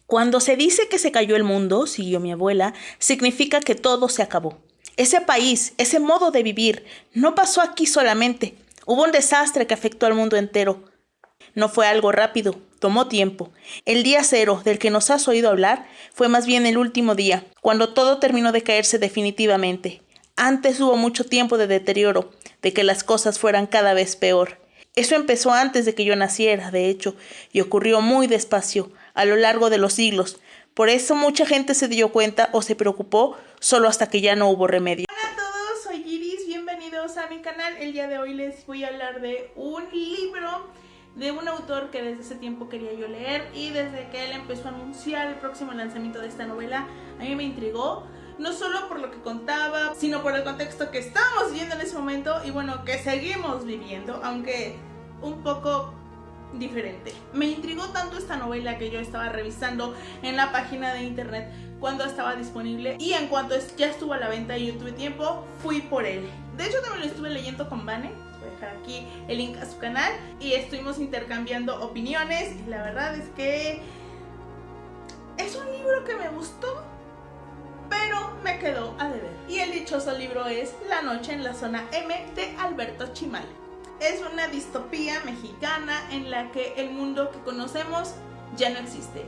Cuando se dice que se cayó el mundo, siguió mi abuela, significa que todo se acabó. Ese país, ese modo de vivir, no pasó aquí solamente. Hubo un desastre que afectó al mundo entero. No fue algo rápido, tomó tiempo. El día cero del que nos has oído hablar fue más bien el último día, cuando todo terminó de caerse definitivamente. Antes hubo mucho tiempo de deterioro, de que las cosas fueran cada vez peor. Eso empezó antes de que yo naciera, de hecho, y ocurrió muy despacio, a lo largo de los siglos. Por eso mucha gente se dio cuenta o se preocupó solo hasta que ya no hubo remedio. Hola a todos, soy Iris, bienvenidos a mi canal. El día de hoy les voy a hablar de un libro de un autor que desde ese tiempo quería yo leer, y desde que él empezó a anunciar el próximo lanzamiento de esta novela, a mí me intrigó. No solo por lo que contaba, sino por el contexto que estábamos viviendo en ese momento y bueno, que seguimos viviendo, aunque un poco diferente. Me intrigó tanto esta novela que yo estaba revisando en la página de internet cuando estaba disponible, y en cuanto ya estuvo a la venta y yo tuve tiempo, fui por él. De hecho también lo estuve leyendo con Vane. Voy a dejar aquí el link a su canal y estuvimos intercambiando opiniones, y la verdad es que es un libro que me gustó, pero me quedó a deber. Y el dichoso libro es La noche en la zona M de Alberto Chimal. Es una distopía mexicana en la que el mundo que conocemos ya no existe.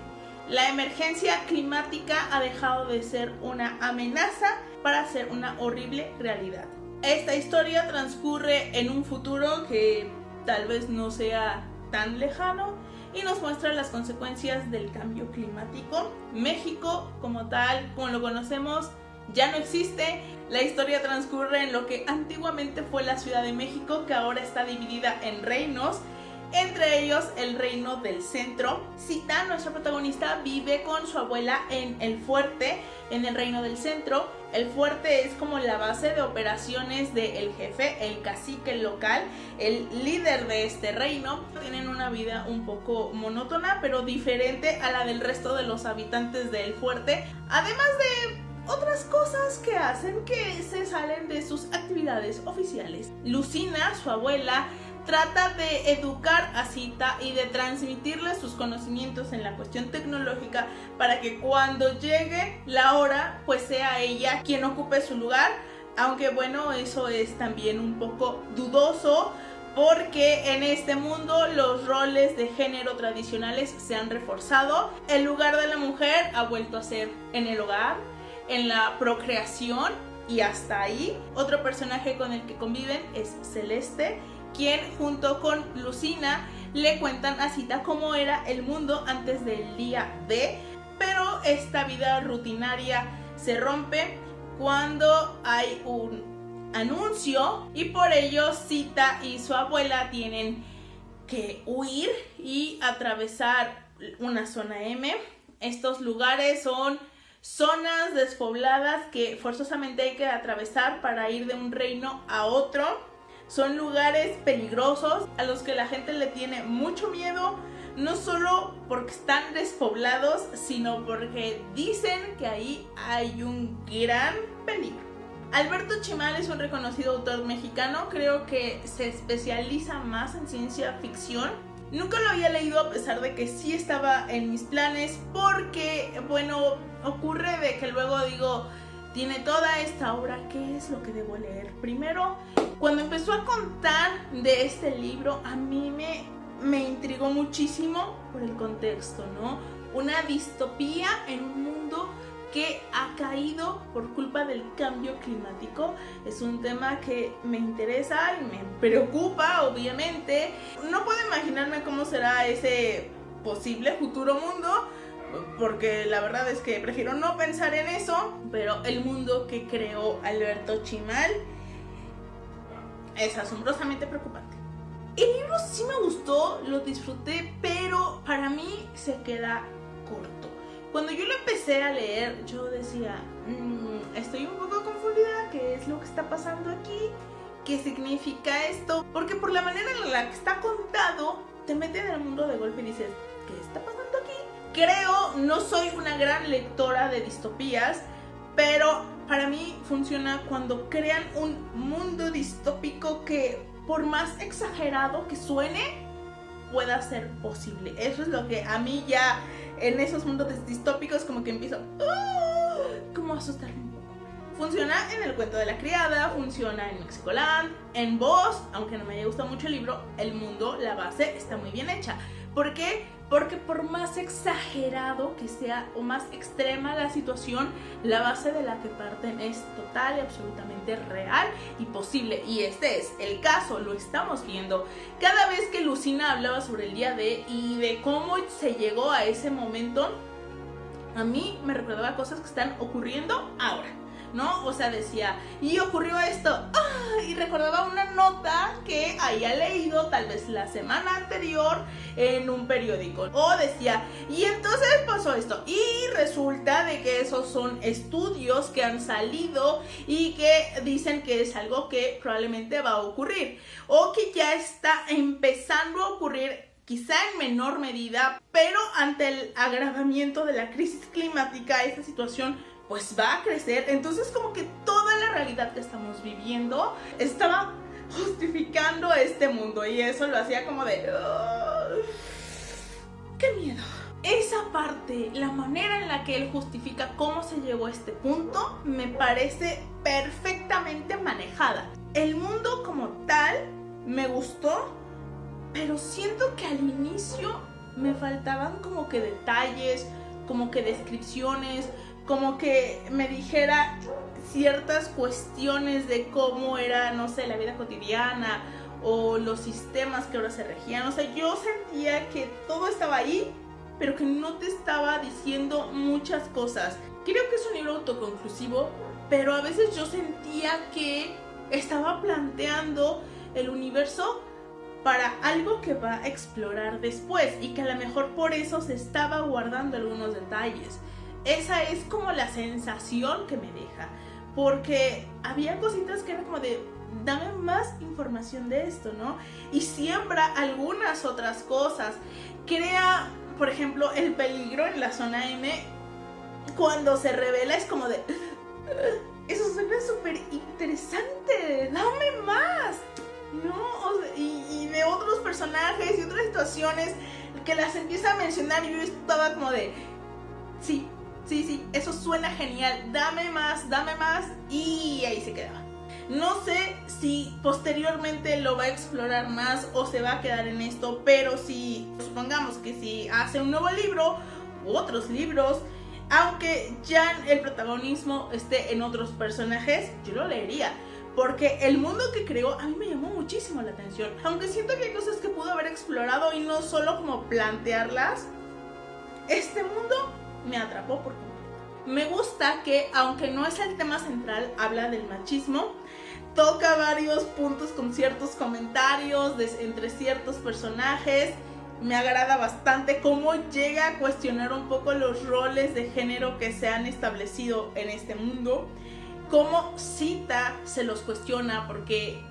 La emergencia climática ha dejado de ser una amenaza para ser una horrible realidad. Esta historia transcurre en un futuro que tal vez no sea tan lejano y nos muestra las consecuencias del cambio climático. México, como tal, como lo conocemos, ya no existe. La historia transcurre en lo que antiguamente fue la Ciudad de México, que ahora está dividida en reinos, entre ellos el reino del centro. Sita, nuestra protagonista, vive con su abuela en el fuerte, en el reino del centro. El fuerte es como la base de operaciones del jefe, el cacique local, el líder de este reino. Tienen una vida un poco monótona, pero diferente a la del resto de los habitantes del fuerte, además de otras cosas que hacen que se salen de sus actividades oficiales. Lucina, su abuela, trata de educar a Sita y de transmitirle sus conocimientos en la cuestión tecnológica para que cuando llegue la hora, pues sea ella quien ocupe su lugar. Aunque bueno, eso es también un poco dudoso, porque en este mundo los roles de género tradicionales se han reforzado. El lugar de la mujer ha vuelto a ser en el hogar, en la procreación, y hasta ahí. Otro personaje con el que conviven es Celeste, quien junto con Lucina le cuentan a Sita cómo era el mundo antes del día D, pero esta vida rutinaria se rompe cuando hay un anuncio, y por ello Sita y su abuela tienen que huir y atravesar una zona M. Estos lugares son zonas despobladas que forzosamente hay que atravesar para ir de un reino a otro. Son lugares peligrosos a los que la gente le tiene mucho miedo, no solo porque están despoblados, sino porque dicen que ahí hay un gran peligro. Alberto Chimal es un reconocido autor mexicano, creo que se especializa más en ciencia ficción. Nunca lo había leído, a pesar de que sí estaba en mis planes, porque bueno, ocurre de que luego digo, tiene toda esta obra, ¿qué es lo que debo leer primero? Cuando empezó a contar de este libro, a mí me intrigó muchísimo por el contexto, ¿no? Una distopía en un mundo que ha caído por culpa del cambio climático. Es un tema que me interesa y me preocupa, obviamente. No puedo imaginarme cómo será ese posible futuro mundo, porque la verdad es que prefiero no pensar en eso, pero el mundo que creó Alberto Chimal es asombrosamente preocupante. El libro sí me gustó, lo disfruté, pero para mí se queda corto. Cuando yo lo empecé a leer, yo decía, estoy un poco confundida, ¿qué es lo que está pasando aquí? ¿Qué significa esto? Porque por la manera en la que está contado, te mete en el mundo de golpe y dices, ¿qué está pasando aquí? Creo, no soy una gran lectora de distopías, pero para mí funciona cuando crean un mundo distópico que, por más exagerado que suene, pueda ser posible. Eso es lo que a mí ya en esos mundos distópicos como que empiezo como a asustarme un poco. Funciona en El cuento de la criada, funciona en Mexicoland, en Voz, aunque no me haya gustado mucho el libro, el mundo, la base está muy bien hecha. ¿Por qué? Porque por más exagerado que sea o más extrema la situación, la base de la que parten es total y absolutamente real y posible. Y este es el caso, lo estamos viendo. Cada vez que Lucina hablaba sobre el día D y de cómo se llegó a ese momento, a mí me recordaba cosas que están ocurriendo ahora, ¿no? O sea, decía, y ocurrió esto, y recordaba una nota que había leído tal vez la semana anterior en un periódico, o decía, y entonces pasó esto, y resulta de que esos son estudios que han salido y que dicen que es algo que probablemente va a ocurrir, o que ya está empezando a ocurrir, quizá en menor medida, pero ante el agravamiento de la crisis climática, esta situación pues va a crecer. Entonces como que toda la realidad que estamos viviendo estaba justificando este mundo, y eso lo hacía como de ¡qué miedo! Esa parte, la manera en la que él justifica cómo se llegó a este punto, me parece perfectamente manejada. El mundo como tal me gustó, pero siento que al inicio me faltaban como que detalles, como que descripciones, como que me dijera ciertas cuestiones de cómo era, no sé, la vida cotidiana o los sistemas que ahora se regían. O sea, yo sentía que todo estaba ahí, pero que no te estaba diciendo muchas cosas. Creo que es un libro autoconclusivo, pero a veces yo sentía que estaba planteando el universo para algo que va a explorar después, y que a lo mejor por eso se estaba guardando algunos detalles. Esa es como la sensación que me deja, porque había cositas que eran como de, dame más información de esto, ¿no? Y siembra algunas otras cosas. Crea, por ejemplo, el peligro en la zona M. Cuando se revela es como de, eso suena súper interesante, dame más, ¿no? O sea, y de otros personajes y otras situaciones que las empieza a mencionar, y yo estaba como de, sí, eso suena genial, dame más, y ahí se quedaba. No sé si posteriormente lo va a explorar más o se va a quedar en esto, pero si supongamos que si hace un nuevo libro u otros libros, aunque ya el protagonismo esté en otros personajes, yo lo leería, porque el mundo que creó a mí me llamó muchísimo la atención, aunque siento que hay cosas que pudo haber explorado y no solo como plantearlas. Este mundo me atrapó por completo. Me gusta que, aunque no es el tema central, habla del machismo, toca varios puntos con ciertos comentarios entre ciertos personajes. Me agrada bastante cómo llega a cuestionar un poco los roles de género que se han establecido en este mundo, cómo Sita se los cuestiona, porque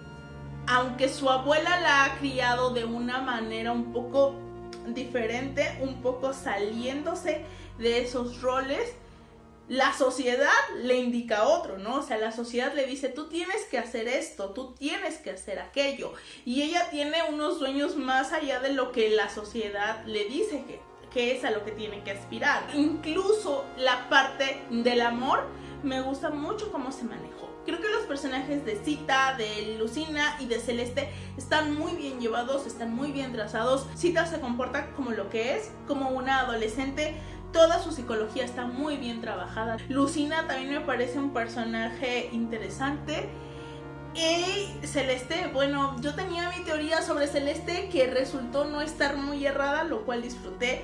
aunque su abuela la ha criado de una manera un poco diferente, un poco saliéndose de esos roles, la sociedad le indica otro, ¿no? O sea, la sociedad le dice, tú tienes que hacer esto, tú tienes que hacer aquello, y ella tiene unos sueños más allá de lo que la sociedad le dice que es a lo que tiene que aspirar. Incluso la parte del amor me gusta mucho cómo se manejó. Creo que los personajes de Sita, de Lucina y de Celeste están muy bien llevados, están muy bien trazados. Sita se comporta como lo que es, como una adolescente. Toda su psicología está muy bien trabajada. Lucina también me parece un personaje interesante. Y Celeste, bueno, yo tenía mi teoría sobre Celeste que resultó no estar muy errada, lo cual disfruté.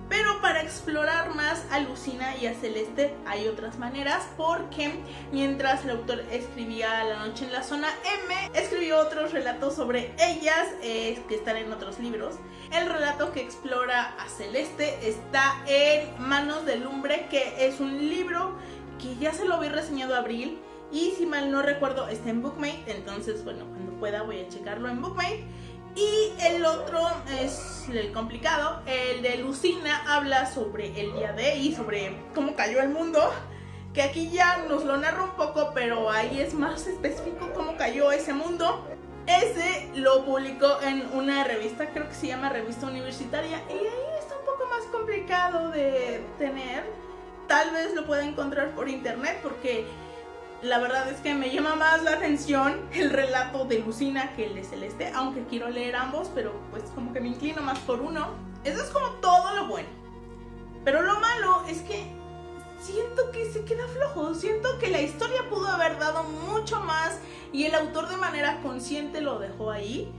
Pero para explorar más a Lucina y a Celeste hay otras maneras, porque mientras el autor escribía La noche en la zona M, escribió otros relatos sobre ellas que están en otros libros. El relato que explora a Celeste está en Manos de Lumbre, que es un libro que ya se lo había reseñado a Abril, y si mal no recuerdo está en Bookmate, entonces bueno, cuando pueda voy a checarlo en Bookmate. Y el otro es el complicado, el de Lucina, habla sobre el día D y sobre cómo cayó el mundo, que aquí ya nos lo narra un poco, pero ahí es más específico cómo cayó ese mundo. Ese lo publicó en una revista, creo que se llama Revista Universitaria, y ahí está un poco más complicado de tener. Tal vez lo pueda encontrar por internet porque la verdad es que me llama más la atención el relato de Lucina que el de Celeste, aunque quiero leer ambos, pero pues como que me inclino más por uno. Eso es como todo lo bueno. Pero lo malo es que siento que se queda flojo, siento que la historia pudo haber dado mucho más y el autor de manera consciente lo dejó ahí.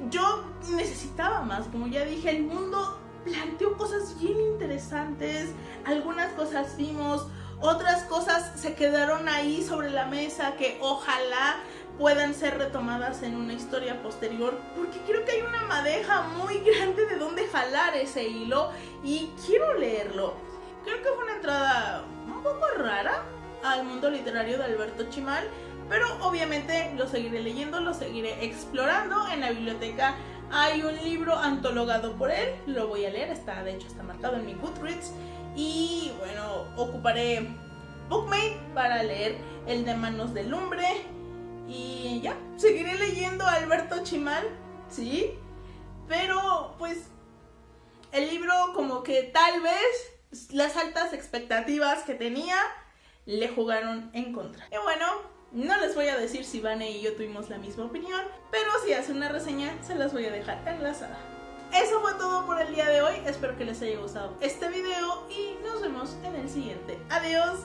Yo necesitaba más, como ya dije, el mundo planteó cosas bien interesantes, algunas cosas vimos, otras cosas se quedaron ahí sobre la mesa que ojalá puedan ser retomadas en una historia posterior, porque creo que hay una madeja muy grande de dónde jalar ese hilo y quiero leerlo. Creo que fue una entrada un poco rara al mundo literario de Alberto Chimal, pero obviamente lo seguiré leyendo, lo seguiré explorando. En la biblioteca hay un libro antologado por él, lo voy a leer, de hecho está marcado en mi Goodreads. Y bueno, ocuparé Bookmate para leer el de Manos de Lumbre. Y ya, seguiré leyendo a Alberto Chimal, sí. Pero pues el libro como que tal vez las altas expectativas que tenía le jugaron en contra. Y bueno, no les voy a decir si Vane y yo tuvimos la misma opinión, pero si hace una reseña se las voy a dejar enlazada. Eso fue todo por el día de hoy, espero que les haya gustado este video y nos vemos en el siguiente. Adiós.